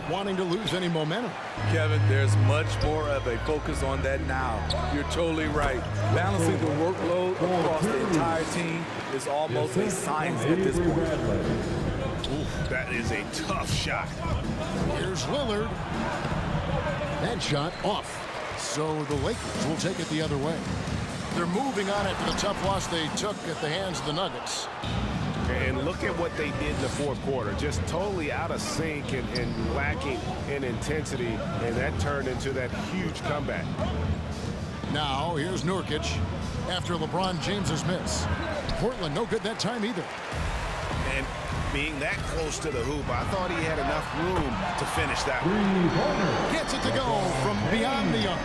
wanting to lose any momentum. Kevin, there's much more of a focus on that now. You're totally right. Balancing the workload across the entire team is almost a science at this point. Ooh, that is a tough shot. Here's Lillard. That shot off. So the Lakers will take it the other way. They're moving on after the tough loss they took at the hands of the Nuggets. And look at what they did in the fourth quarter. Just totally out of sync and lacking in intensity. And that turned into that huge comeback. Now, here's Nurkic after LeBron James's miss. Portland no good that time either. And being that close to the hoop, I thought he had enough room to finish that one. Gets it to go from beyond the arc.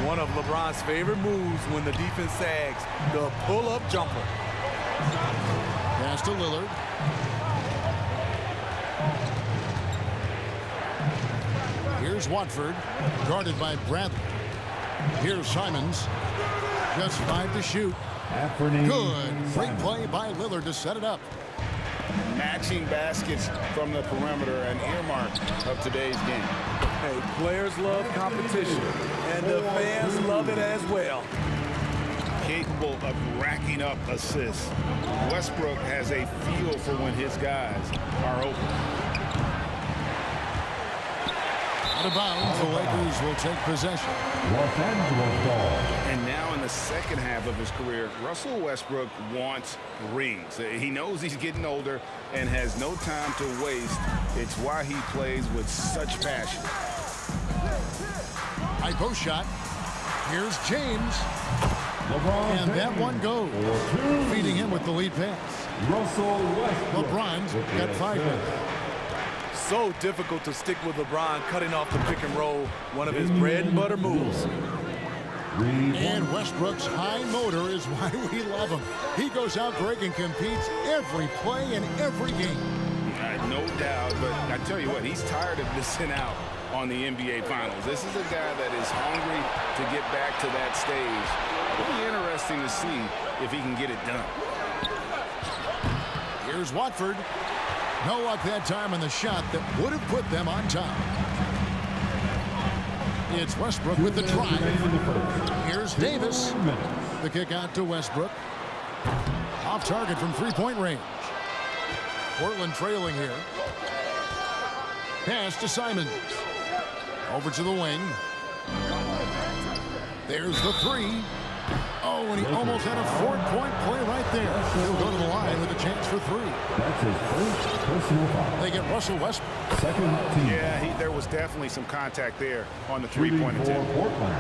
One of LeBron's favorite moves when the defense sags, the pull-up jumper. Pass to Lillard. Here's Watford, guarded by Bradley. Here's Simons. Just 5 to shoot. Good. Great play by Lillard to set it up. Matching baskets from the perimeter, an earmark of today's game. Hey, players love competition, and the fans love it as well. Capable of racking up assists. Westbrook has a feel for when his guys are open. Out of bounds, the Lakers will take possession. Los Angeles ball. And now in the second half of his career, Russell Westbrook wants rings. He knows he's getting older and has no time to waste. It's why he plays with such passion. High post shot. Here's James. LeBron And that James. one goes. Feeding him with the lead pass. Russell Westbrook. LeBron's got 5 minutes. So difficult to stick with LeBron cutting off the pick and roll, one of his bread and butter moves. And Westbrook's high motor is why we love him. He goes out, Greg, and competes every play in every game. No doubt, but I tell you what, he's tired of missing out on the NBA Finals. This is a guy that is hungry to get back to that stage. It'll be interesting to see if he can get it done. Here's Watford. No luck that time on the shot that would have put them on top. It's Westbrook with the drive. Here's Davis. The kick out to Westbrook. Off target from three-point range. Portland trailing here. Pass to Simons. Over to the wing. There's the three. Oh, and he almost had a 4-point play right there. He'll go to the line with a chance for 3. That's his first personal foul. They get Russell Westbrook. Second team. Yeah, there was definitely some contact there on the three-point attempt. Portland.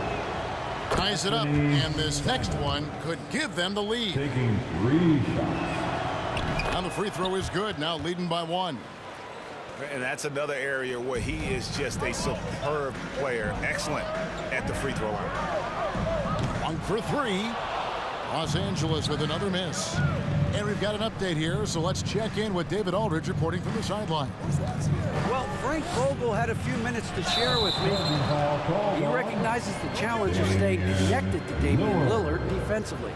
Ties it up, and this next one could give them the lead. Taking 3 shots. And the free throw is good, now leading by 1. And that's another area where he is just a superb player. Excellent at the free throw line. 1 for 3. Los Angeles with another miss. And we've got an update here, so let's check in with David Aldridge reporting from the sideline. Well, Frank Vogel had a few minutes to share with me. He recognizes the challenge of staying connected to Damian Lillard defensively.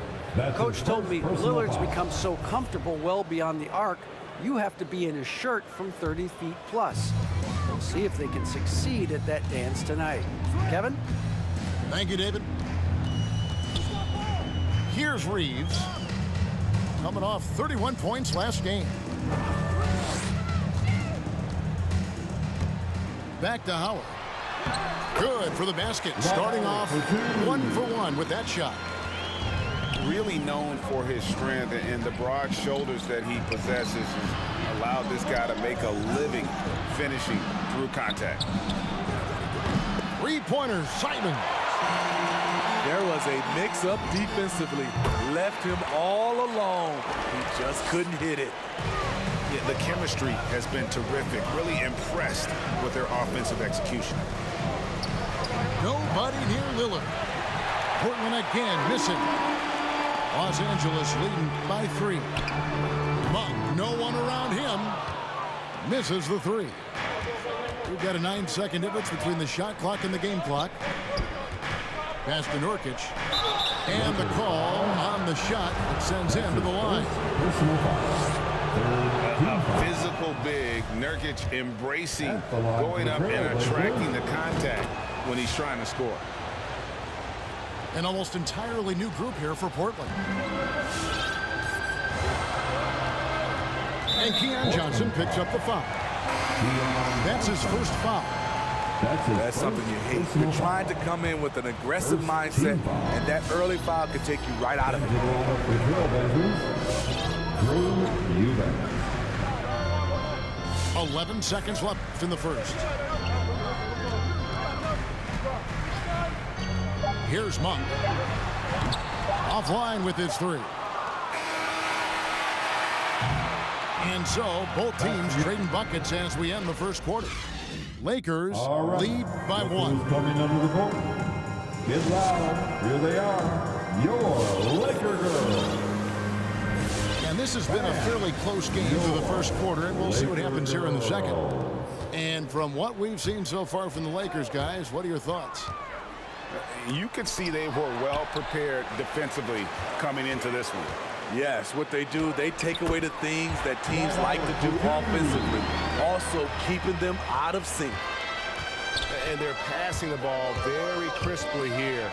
Coach told me Lillard's become so comfortable well beyond the arc, you have to be in his shirt from 30 feet plus. We'll see if they can succeed at that dance tonight. Kevin? Thank you, David. Here's Reeves. Coming off 31 points last game. Back to Howard. Good for the basket. Starting off 1 for 1 with that shot. Really known for his strength and the broad shoulders that he possesses has allowed this guy to make a living finishing through contact. 3-pointer, Simons. There was a mix-up defensively. Left him all alone. He just couldn't hit it. Yeah, the chemistry has been terrific. Really impressed with their offensive execution. Nobody near Lillard. Portland again missing. Los Angeles leading by 3. Monk, no one around him. Misses the 3. We've got a 9-second difference between the shot clock and the game clock. Pass to Nurkic. And the call on the shot that sends him to the line. A physical big. Nurkic embracing, going up and attracting the contact when he's trying to score. An almost entirely new group here for Portland. And Keon Johnson picks up the foul. That's his first foul. That's something you hate. You're trying to come in with an aggressive mindset, and that early foul could take you right out of it. 11 seconds left in the first. Here's Monk. Offline with his three. And so, both teams trading buckets as we end the first quarter. Lakers lead by 1. Coming under the court. Get loud. Here they are. Your Laker girls. And this has been a fairly close game through the first quarter, and we'll see what happens here in the second. And from what we've seen so far from the Lakers, guys, what are your thoughts? You could see they were well prepared defensively coming into this one. Yes, what they do, they take away the things that teams like to do offensively, also keeping them out of sync. And they're passing the ball very crisply here.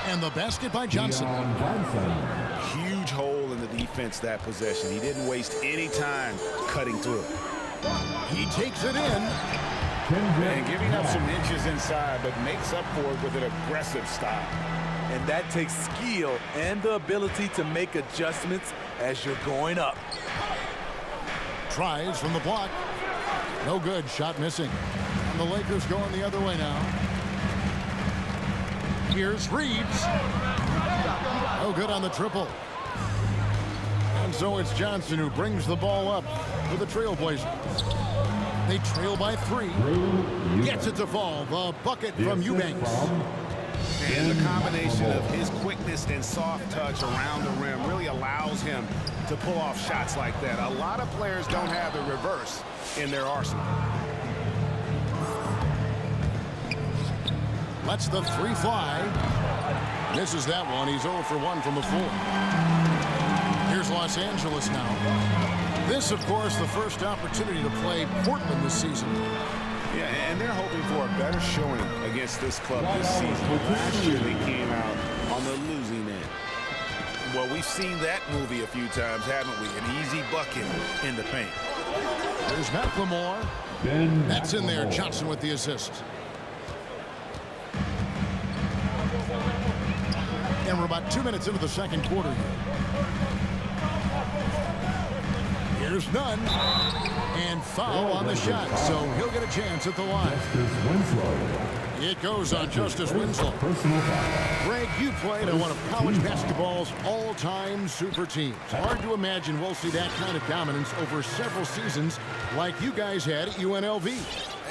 And the basket by Johnson. Huge hole in the defense that possession. He didn't waste any time cutting through. He takes it in. And giving up some inches inside, but makes up for it with an aggressive style. And that takes skill and the ability to make adjustments as you're going up. Tries from the block. No good. Shot missing. And the Lakers going the other way now. Here's Reeves. No good on the triple. And so it's Johnson who brings the ball up for the Trailblazers. They trail by 3. Gets it to fall. The bucket from Eubanks. And the combination of his quickness and soft touch around the rim really allows him to pull off shots like that. A lot of players don't have the reverse in their arsenal. Lets the 3 fly. Misses that one. He's 0 for 1 from the floor. Here's Los Angeles now. This, of course, the first opportunity to play Portland this season. Yeah, and they're hoping for a better showing against this club this season. Last year they came out on the losing end. Well, we've seen that movie a few times, haven't we? An easy bucket in the paint. There's McLemore. That's in there. Johnson with the assist. And we're about 2 minutes into the second quarter here. Here's Nunn. And foul on the shot, so he'll get a chance at the line. It goes on Justice Winslow. Greg, you played on one of college basketball's all-time super teams. Hard to imagine we'll see that kind of dominance over several seasons like you guys had at UNLV.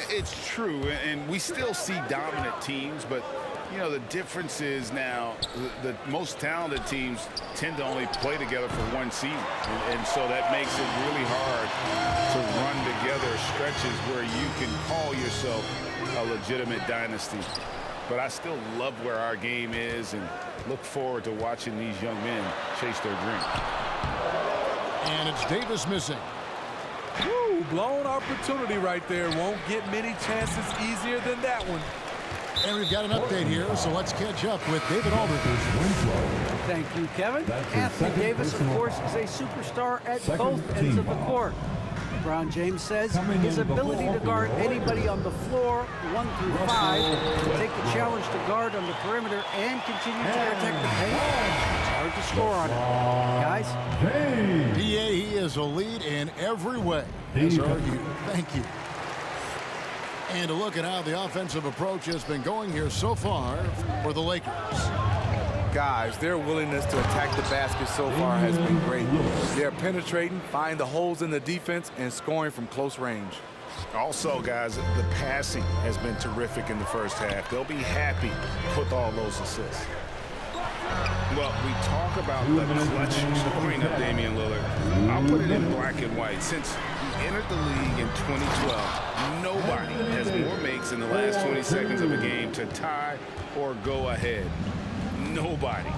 It's true, and we still see dominant teams, but you know, the difference is now the most talented teams tend to only play together for one season. And so that makes it really hard to run together stretches where you can call yourself a legitimate dynasty. But I still love where our game is and look forward to watching these young men chase their dream. And it's Davis missing. Woo, blown opportunity right there. Won't get many chances easier than that one. And we've got an update here, so let's catch up with David Aldridge. Thank you, Kevin. Anthony Davis, of course, is a superstar at both ends of the court. LeBron James says his ability to guard anybody on the floor, 1 through 5, to take the challenge to guard on the perimeter and continue to protect the paint. It's hard to score on it. Guys? PA, he is a lead in every way. As are you. Thank you. And to look at how the offensive approach has been going here so far for the Lakers. Guys, their willingness to attack the basket so far has been great. They're penetrating, finding the holes in the defense, and scoring from close range. Also, guys, the passing has been terrific in the first half. They'll be happy with all those assists. Well, we talk about the clutch scoring of Damian Lillard. I'll put it in black and white. Since he entered the league in 2012, nobody has more makes in the last 20 seconds of a game to tie or go ahead. Nobody.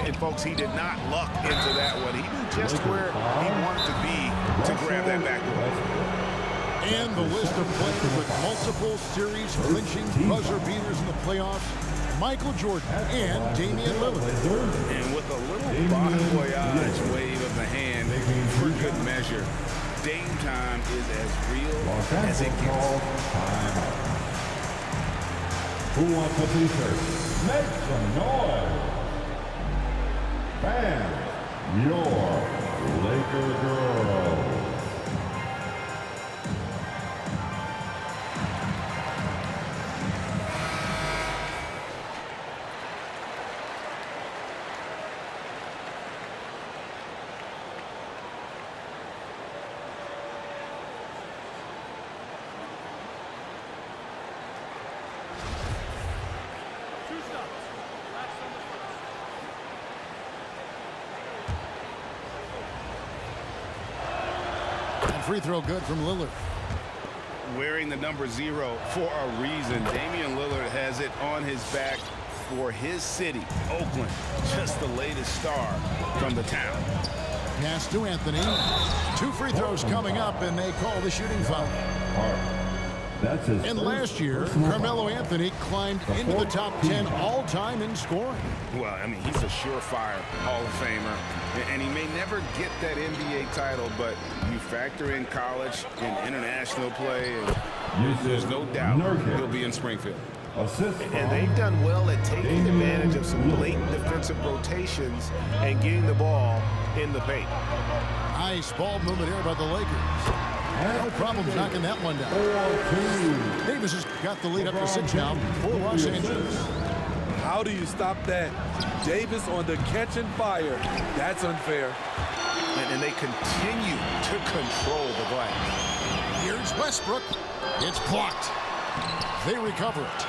And, folks, he did not luck into that one. He knew just where he wanted to be to grab that backboard. And the list of players with multiple series clinching buzzer beaters in the playoffs: Michael Jordan and Damian Lillard. And with a little bon voyage wave of the hand for good measure, Dame time is as real as it gets. Who wants a t-shirt? Make some noise. Fans, your Laker girl. Free throw good from Lillard. Wearing the number 0 for a reason. Damian Lillard has it on his back for his city, Oakland. Just the latest star from the town. Pass to Anthony. 2 free throws coming up, and they call the shooting foul. That's his and last year, Carmelo Anthony climbed into the top 10 all-time in scoring. Well, I mean, he's a surefire Hall of Famer, and he may never get that NBA title, but you factor in college and international play, and there's no doubt he'll be in Springfield. And they've done well at taking advantage of some blatant defensive rotations and getting the ball in the paint. Nice ball movement here by the Lakers. No problems knocking that one down. Davis has got the lead up to 6 now for Los Angeles. How do you stop that? Davis on the catch and fire. That's unfair. And they continue to control the glass. Here's Westbrook. It's blocked. They recover it.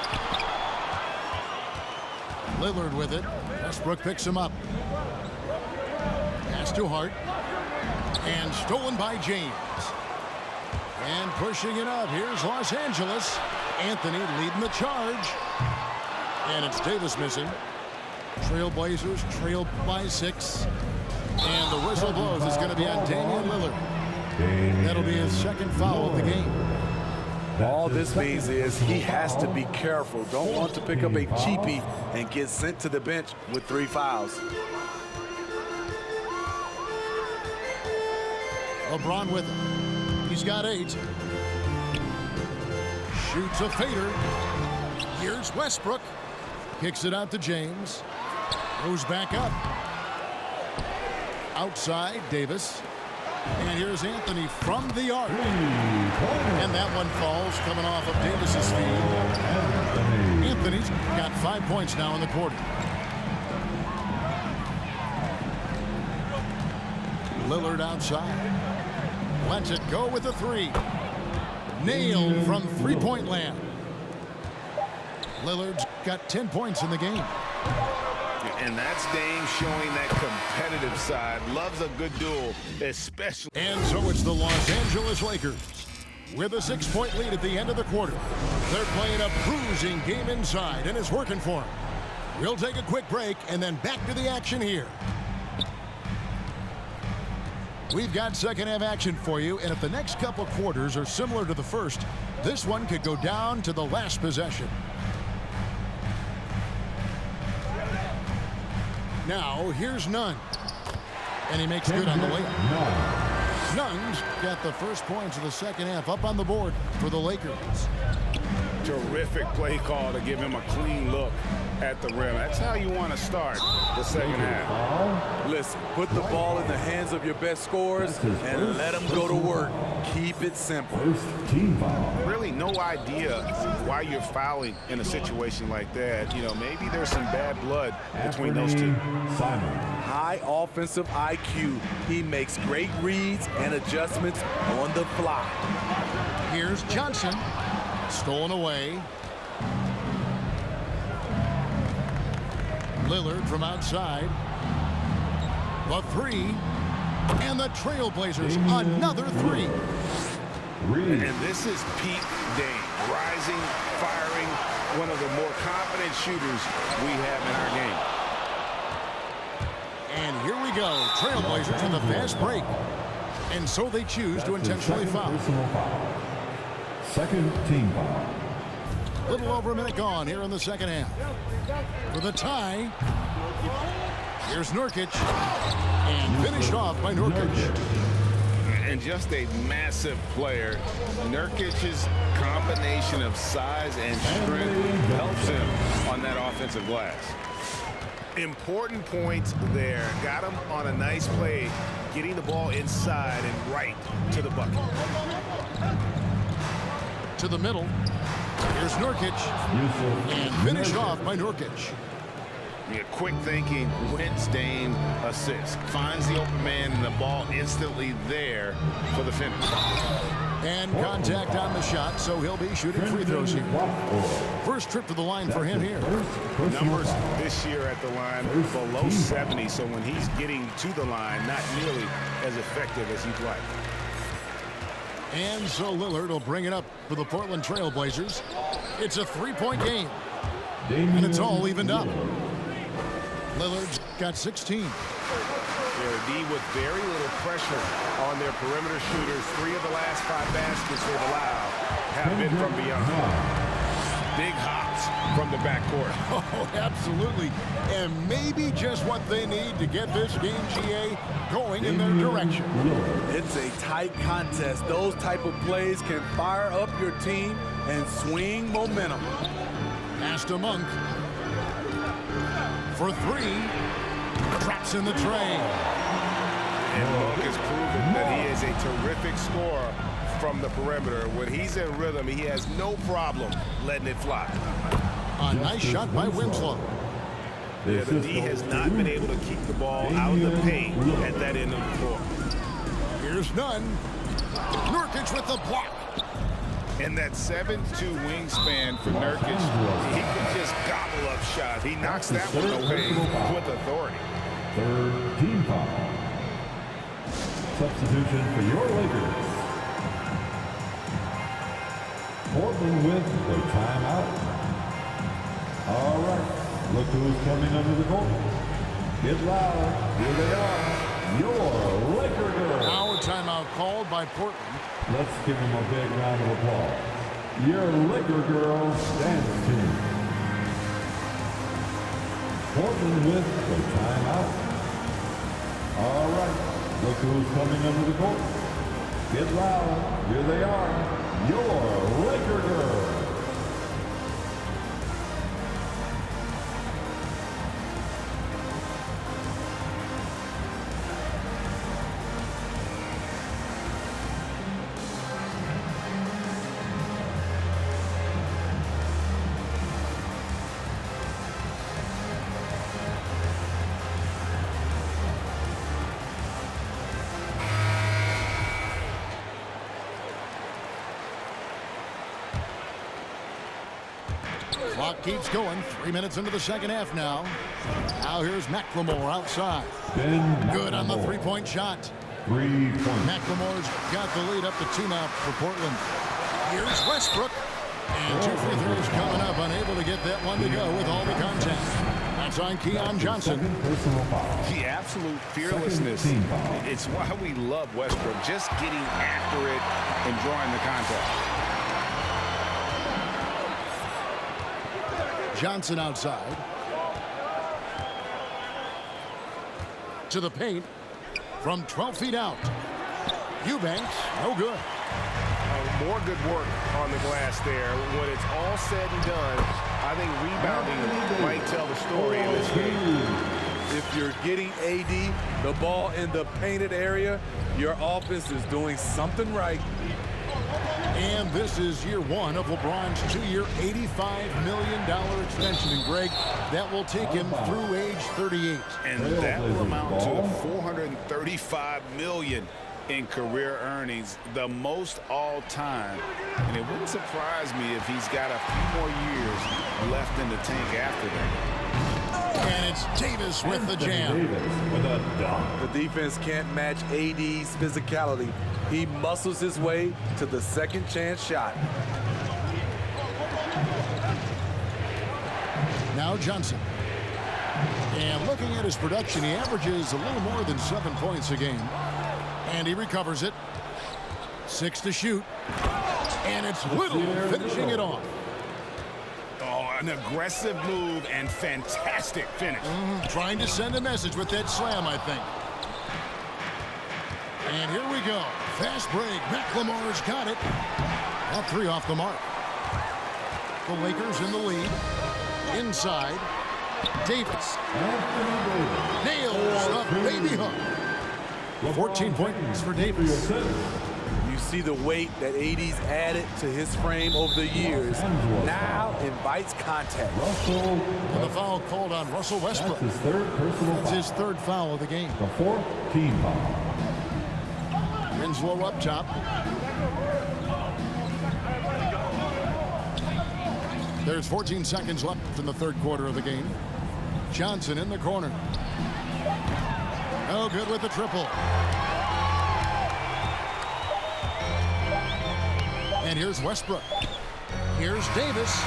Lillard with it. Westbrook picks him up. Pass to Hart. And stolen by James. And pushing it up. Here's Los Angeles. Anthony leading the charge. And it's Davis missing. Trailblazers trail by 6. And the whistle blows. It's going to be on Damian Lillard. That'll be his second foul of the game. All this means is he has to be careful. Don't want to pick up a cheapie and get sent to the bench with 3 fouls. LeBron with it. He's got 8. Shoots a fader. Here's Westbrook. Kicks it out to James. Goes back up. Outside, Davis. And here's Anthony from the arc. And that one falls coming off of Davis's feet. Anthony's got 5 points now in the quarter. Lillard outside. Lets it go with a 3. Nailed from three-point land. Lillard's got 10 points in the game. And that's Dame showing that competitive side. Loves a good duel, especially. And so it's the Los Angeles Lakers with a 6-point lead at the end of the quarter. They're playing a bruising game inside, and it's working for them. We'll take a quick break and then back to the action here. We've got second half action for you, and if the next couple quarters are similar to the first, this one could go down to the last possession. Now, here's Nunn. And he makes good on the layup. Nunn's got the first points of the second half up on the board for the Lakers. Terrific play call to give him a clean look at the rim. That's how you want to start the second half. Listen, put the ball in the hands of your best scorers and let them go to work. Keep it simple. Really no idea why you're fouling in a situation like that. You know, maybe there's some bad blood between those two. High offensive IQ. He makes great reads and adjustments on the fly. Here's Johnson. Stolen away. Lillard from outside. The 3. And the Trailblazers another 3. And this is Pete Dame. Rising, firing, one of the more confident shooters we have in our game. And here we go. Trailblazers with a fast break. And so they choose to intentionally foul. Second team foul. Little over a minute gone here in the second half. For the tie, here's Nurkic. And finished off by Nurkic. And just a massive player. Nurkic's combination of size and strength helps him on that offensive glass. Important points there. Got him on a nice play, getting the ball inside and right to the bucket. To the middle. Here's Nurkic. And finished off by Nurkic. Yeah, quick thinking, wins Dame assist. Finds the open man and the ball instantly there for the finish. And contact on the shot, so he'll be shooting free throws here. First trip to the line for him here. Numbers this year at the line below 70, so when he's getting to the line, not nearly as effective as he'd like. And so Lillard will bring it up for the Portland Trail Blazers. It's a three-point game, and it's all evened up. Lillard's got 16. They're D with very little pressure on their perimeter shooters. 3 of the last 5 baskets they've allowed have been from beyond. Big hops from the backcourt. Oh, absolutely. And maybe just what they need to get this game, GA, going in their direction. It's a tight contest. Those type of plays can fire up your team and swing momentum. Pass to Monk. For 3. Traps in the tray. And Monk has proven that he is a terrific scorer from the perimeter. When he's in rhythm, he has no problem letting it fly. A nice shot by Winslow. Yeah, the D has not been able to keep the ball out of the paint at that end of the floor. Here's Nunn. Nurkic with the block. And that 7'2" wingspan for Nurkic, he can just gobble up shots. He knocks that one away with authority. Third team foul. Substitution for your Lakers. Portland with the timeout. All right, look who's coming under the court. Get loud. Here they are, your Laker girls. Now a timeout called by Portland. Let's give them a big round of applause. Your Laker girls dance team. Portland with the timeout. All right, look who's coming under the court. Get loud. Here they are, your Laker girls. Clock keeps going. 3 minutes into the second half now. Now here's McLemore outside. Good on the three-point shot. 3 points. McLemore's got the lead up to 2 now for Portland. Here's Westbrook. And 2 free throws coming up. Unable to get that one to go with all the contact. That's on Keon Johnson. The absolute fearlessness. It's why we love Westbrook. Just getting after it and drawing the contact. Johnson outside. To the paint. From 12 feet out. Eubanks, no good. More good work on the glass there. When it's all said and done, I think rebounding might tell the story in this game. If you're getting AD the ball in the painted area, your offense is doing something right. And this is year 1 of LeBron's 2-year, $85 million extension. And Greg, that will take him through age 38. And that will amount to $435 million in career earnings, the most all time. And it wouldn't surprise me if he's got a few more years left in the tank after that. And it's Davis with the jam. With a dunk. The defense can't match AD's physicality. He muscles his way to the second chance shot. Now Johnson. And looking at his production, he averages a little more than 7 points a game. And he recovers it. 6 to shoot. And it's Little finishing it off. Oh, an aggressive move and fantastic finish. Trying to send a message with that slam, I think. And here we go. Fast break. McLemore's got it. That 3 off the mark. The Lakers in the lead. Inside. Davis. Nails the baby hook. 14 points for Davis. You see the weight that AD's added to his frame over the years. Now invites contact. And the foul called on Russell Westbrook. That's his third personal That's foul. his 3rd foul of the game. The 4th team foul. Winslow up top. There's 14 seconds left in the 3rd quarter of the game. Johnson in the corner. No good with the triple. And here's Westbrook. Here's Davis.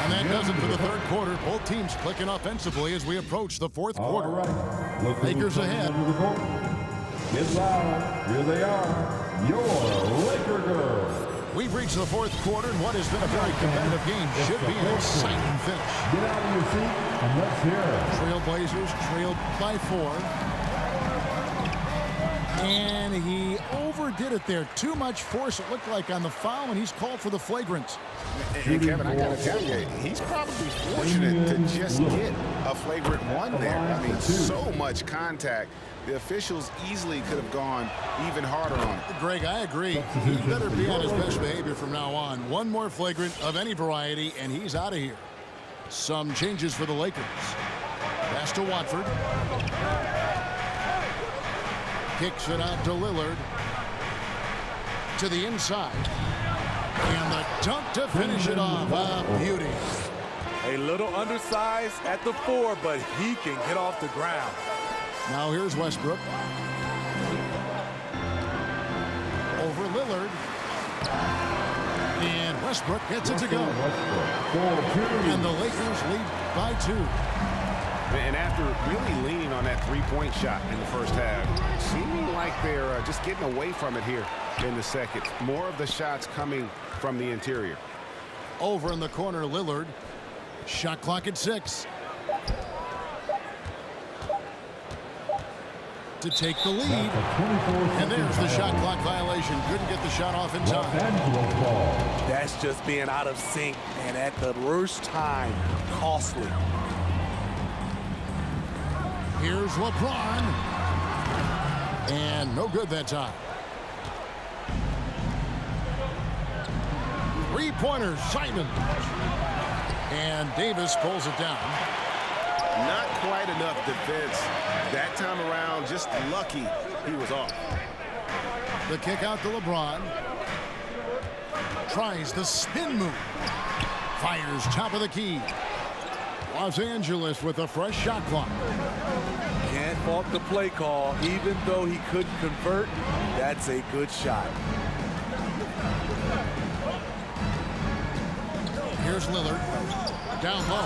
And that does it for the 3rd quarter. Both teams clicking offensively as we approach the 4th quarter. Right. Lakers ahead. Get loud. Here they are. Your Laker girls. We've reached the 4th quarter, and what has been a very competitive game should be an exciting finish. Get out of your seat and let's hear it. Trailblazers trailed by 4. And he overdid it there. Too much force, it looked like, on the foul, and he's called for the flagrant. And Kevin, I got to tell you, he's probably fortunate to just get a flagrant 1 there. I mean, so much contact. The officials easily could have gone even harder on it. Greg, I agree. He better be on his best behavior from now on. One more flagrant of any variety, and he's out of here. Some changes for the Lakers. Pass to Watford. Kicks it out to Lillard. To the inside. And the dunk to finish it off. A beauty. A little undersized at the 4, but he can get off the ground. Now here's Westbrook. Over Lillard. And Westbrook gets it to go. And the Lakers lead by 2. And after really leaning on that 3-point shot in the first half, seeming like they're just getting away from it here in the second. More of the shots coming from the interior. Over in the corner, Lillard. Shot clock at 6. To take the lead. And there's the shot clock violation. Couldn't get the shot off in time. That's just being out of sync, and at the worst time, costly. Here's LeBron. And no good that time. 3-pointer, Simon. And Davis pulls it down. Not quite enough defense that time around. Just lucky he was off. The kick out to LeBron. Tries the spin move. Fires top of the key. Los Angeles with a fresh shot clock. Can't fault the play call. Even though he couldn't convert, that's a good shot. Here's Lillard. Down low.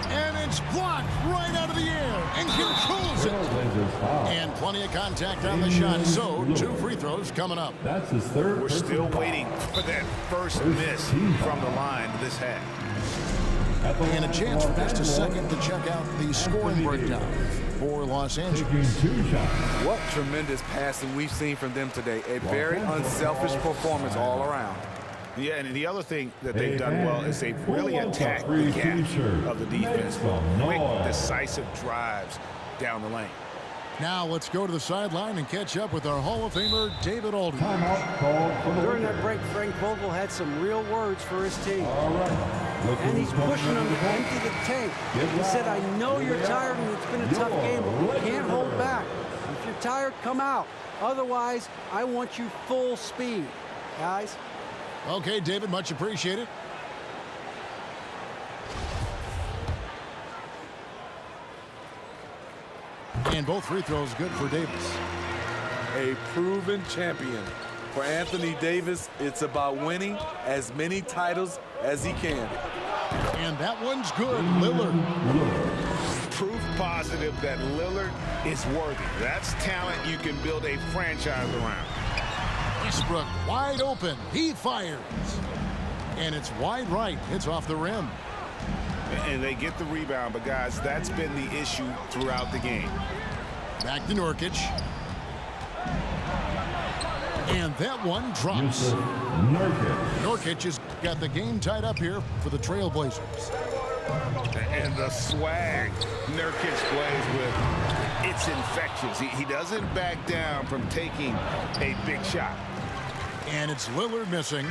And it's blocked right out of the air and controls it. And plenty of contact on the shot. So 2 free throws coming up. That's his 3rd. We're still waiting for that first miss from the line this half. And a chance for just a second to check out the scoring breakdown for Los Angeles. What tremendous passing we've seen from them today. A very unselfish performance all around. Yeah, and the other thing that they've done well is they've really attacked the gap of the defense with quick, decisive drives down the lane. Now let's go to the sideline and catch up with our Hall of Famer, David Aldridge. During that break, Frank Vogel had some real words for his team. And he's pushing them to empty the tank. He said, I know you're tired and it's been a tough game, but you can't hold back. If you're tired, come out. Otherwise, I want you full speed, guys. Okay, David, much appreciated. And both free throws good for Davis. A proven champion. For Anthony Davis, it's about winning as many titles as he can. And that one's good. Lillard. proof positive that Lillard is worthy. That's talent you can build a franchise around. Westbrook wide open. He fires. And it's wide right. It's off the rim. And they get the rebound, but guys, that's been the issue throughout the game. Back to Nurkic. And that one drops. Nurkic has got the game tied up here for the Trailblazers. And the swag Nurkic plays with, it's infectious. He doesn't back down from taking a big shot. And it's Lillard missing.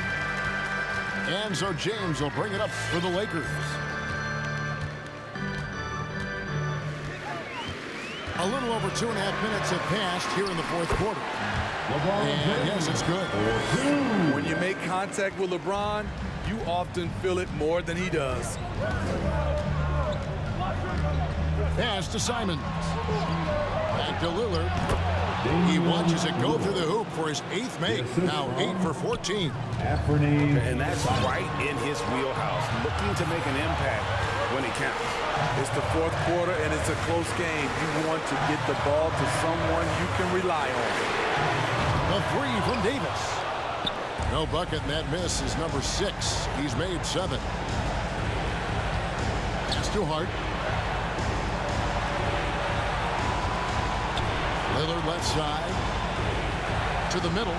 And so James will bring it up for the Lakers. A little over 2.5 minutes have passed here in the fourth quarter. And yes, it's good. When you make contact with LeBron, you often feel it more than he does. Pass to Simons. Back to Lillard. He watches it go through the hoop for his 8th make. Now 8 for 14. And that's right in his wheelhouse. Looking to make an impact when it counts. It's the fourth quarter, and it's a close game. You want to get the ball to someone you can rely on. A 3 from Davis. No bucket, and that miss is number 6. He's made 7. Pass to Hart. Lillard left side. To the middle.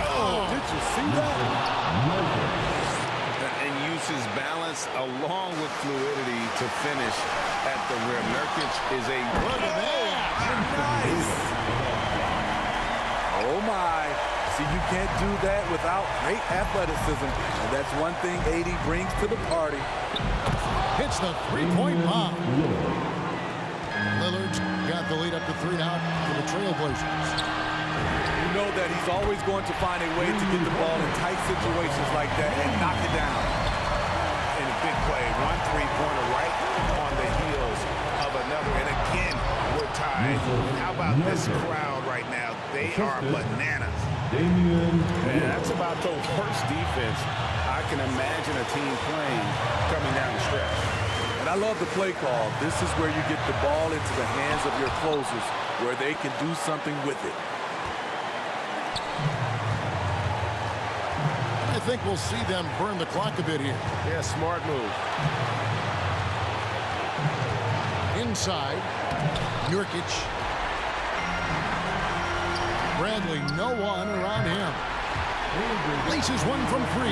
Oh, did you see that? And uses balance along with fluidity to finish at the rim. Nurkic is a... Look at that. Nice. Oh, my. See, you can't do that without great athleticism. And that's one thing AD brings to the party. Hits the three-point bomb. Lillard's got the lead up to 3 now for the Trailblazers. You know that he's always going to find a way to get the ball in tight situations like that and knock it down. And a big play. 1 3-pointer right on the heels of another. And again, we're tied. And how about this crowd right now? They are bananas. And that's about the worst defense I can imagine a team playing coming down the stretch. And I love the play call. This is where you get the ball into the hands of your closers, where they can do something with it. I think we'll see them burn the clock a bit here. Yeah, smart move. Inside, Nurkic. Bradley, no one around him. Laces one from 3.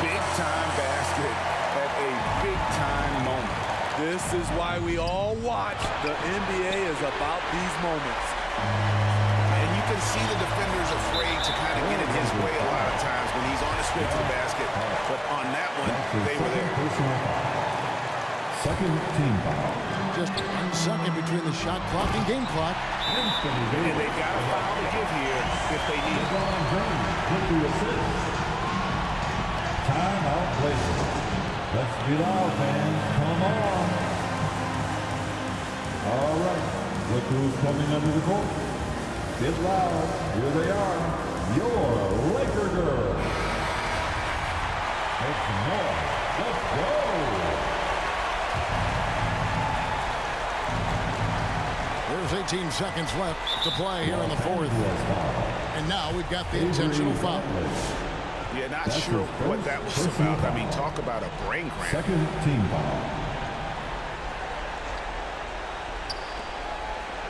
Big-time basket at a big-time moment. This is why we all watch. The NBA is about these moments. And you can see the defenders afraid to kind of get in his way a lot of times when he's on his way to the basket. But on that one, they were there. Second team foul. Just 1 second between the shot clock and game clock. And they've got a foul to give here if they need it. Timeout, please. Let's be loud, fans. Come on. All right. Look who's coming under the court. Get loud. Here they are. Your Laker girls. It's more. Let's go. There's 18 seconds left to play here in the fourth. And now we've got the intentional foul. Yeah, not sure what that was about. I mean, talk about a brain cramp. Second team foul.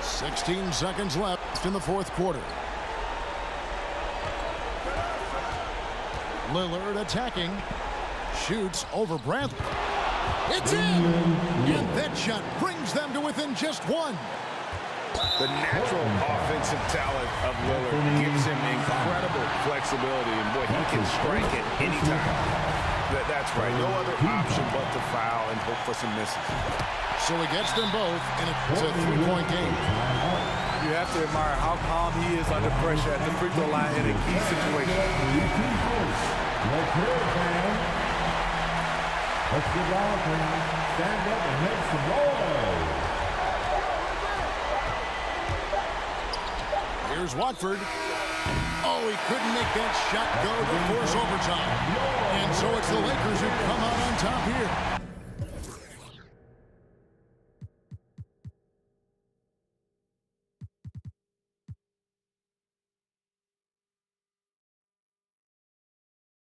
16 seconds left in the fourth quarter. Lillard attacking. Shoots over Bradley. It's in! And that shot brings them to within just 1. The natural offensive talent of Lillard gives him incredible flexibility, and boy, he can strike it anytime. That's right. No other option but to foul and hope for some misses. So he gets them both, and it's a 3-point game. You have to admire how calm he is under pressure at the free throw line in a key situation. Let's get loud, fans. Stand up and make some noise. Here's Watford. Oh, he couldn't make that shot go to force overtime. And so it's the Lakers who come out on top here.